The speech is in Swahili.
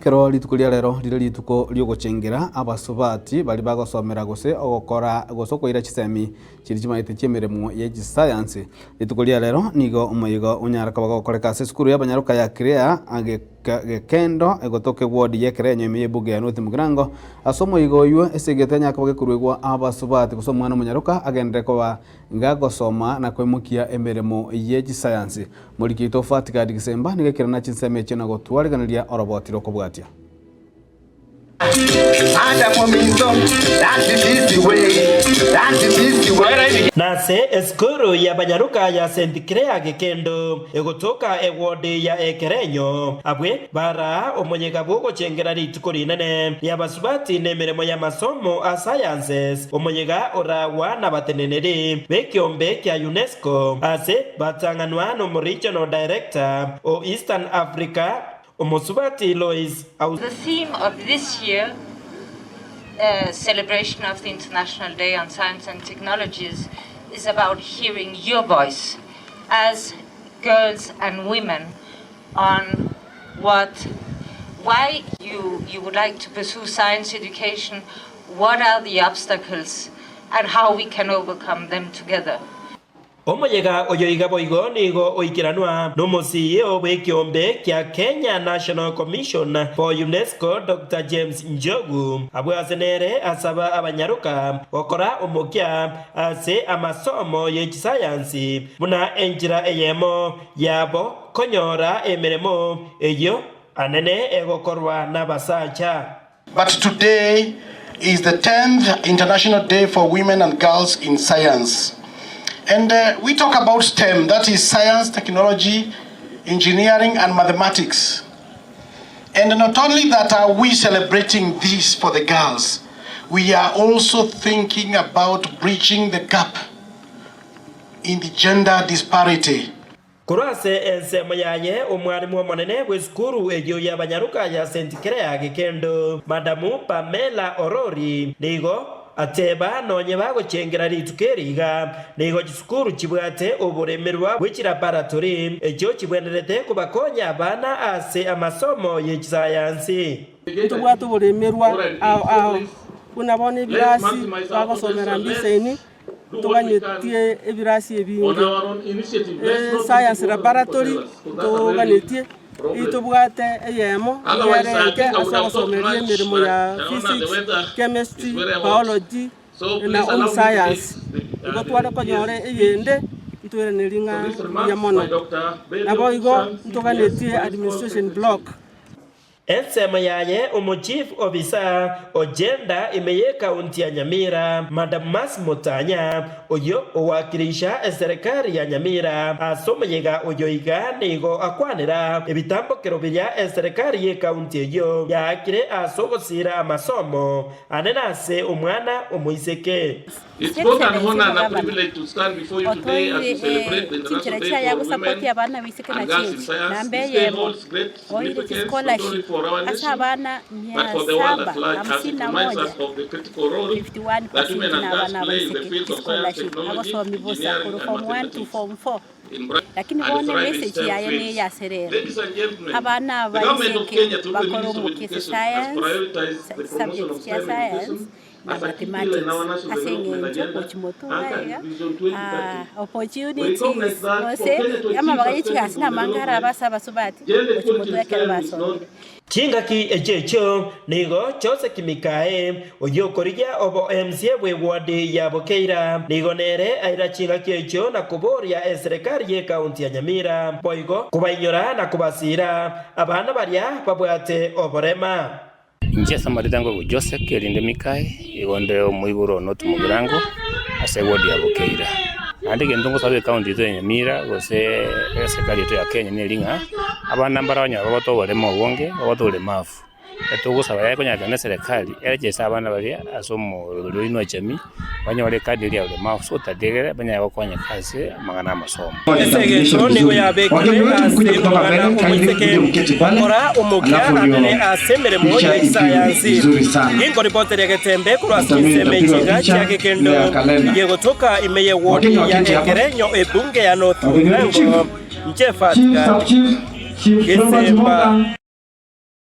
ekero litukulia lero lile lituko lyogochengera abasubati bali bagosomera gose ogokora gosokoira chisemi chiri chimaite chemeremo ye science litukulia lero nigo umuyigo unyaraka bagokoreka sukuru y'abanyaruka ya Kirea gekendo egotoke ward ye Kirenyo imiye buge ya North Mugirango asomo yigo yue esegetanya akabage kurwegwa abasubati gusomwa n'umunyaruka agendere ko ngagosoma na kwemukia emeremo ye science muri fatika Disemba nigekera na chinseme chena gotwariganira orobotiro kubwatia nase eskuru ya banyaruka ya St. Kirea gekendo egotoka ewode ya Ekerenyo abwe bara omonyega bwogo chengera rituko rinene ya basubati nemeremo ya masomo a sciences omonyega orawa na bateneneri bekiombe kya UNESCO ase batanganwa no regional director o Eastern Africa Omosubati Lois. The theme of this year celebration of the International Day on Science and Technologies is about hearing your voice as girls and women on why you would like to pursue science education, what are the obstacles and how we can overcome them together. Omonyega oyoiga boigo nigo oikiranwa no CEO w'ekiombe kya Kenya National Commission for UNESCO Dr. James Njogu abwazenere asaba abanyaruka okora omokia ase amasomo ye science muna enjira eyemo yabo konyora emeremo eyo anene egokorwa nabasacha. But today is the 10th International Day for Women and Girls in Science. And we talk about STEM, that is science, technology, engineering, and mathematics. And not only that are we celebrating this for the girls, we are also thinking about bridging the gap in the gender disparity. Kurase ensemo yaye omwarimu omonene w'eskuru eyo y'abanyaruka ya St. Kirea gekendo Madamu Pamela Orori nigo ateba nonye bagochengera ritukeriga nigo gisukuru kibwate oburemerwa bw'ekiraparatory ekyo kibwenderete kubakonya abana ase amasomo ye science tubwate oburemerwa unabona ebirasi bagosomera mbiseni tuganyetie ebirasi ebingi science laboratory tuganyetie itubwate eyemo yereke asogosomera emirimo ya physics, chemistry, biology na home science ngo tware konyore eyende itweraneringa yamono nabo igo tuganetie administration block. Ensema yaye chief officer ogenda imeye kaunti ya Nyamira Madam Mas Motanya oyo owakilisha serikali ya Nyamira asomeyega oyoiga nigo akwanira ebitambokero bya serikali ye kaunti eyo yakire asogosira amasomo anenase omwana omuiseke. It's both an honor and a privilege to stand before you today as we celebrate the International Day for Women and Girls in Science. This day holds great significance not only for our nation, but for the world at large, as it reminds us of the critical role that women and girls play in the field of science, technology, engineering, and mathematics. Lakini wone message yayo ni ya serere abana baiseke bakora umukese science subject ya science na mathematics asengenje kuchimotunga opportunities ose ama bagayikasi na mangara basaba subati kuchimotunga kera basomire Chingaki echecho nigo chose kimikae oyo korija obo MCA we ward ya Bokeira nigo nere aira chingaki echo na kuboria serikali ye kaunti ya Nyamira boigo kubainyora na kubasira abana baria babwate oborema. Inje samaritango Joseph Kerinde Mikae igonde omuiburo North Mugirango ase ward ya Bokeira ande gendongo sabe kaunti ya Nyamira gose serikali ya Kenya nelinga abana mbaranya babato baremo wonge babato le mafu etugusaba yako nyaka serikali eje sabana bali asomo lino chemi banya wale kadi ya le mafu so tadegere banya bakonya kazi magana masomo esegesho nigo yabekire ase magana omuiseke ora omukia anene asemere mo ya science ingo reporter yagetembe kurasise mechiga chake kendo yego toka imeye ward ya Ekerenyo ebunge ya North Mugirango Nchefatika Desemba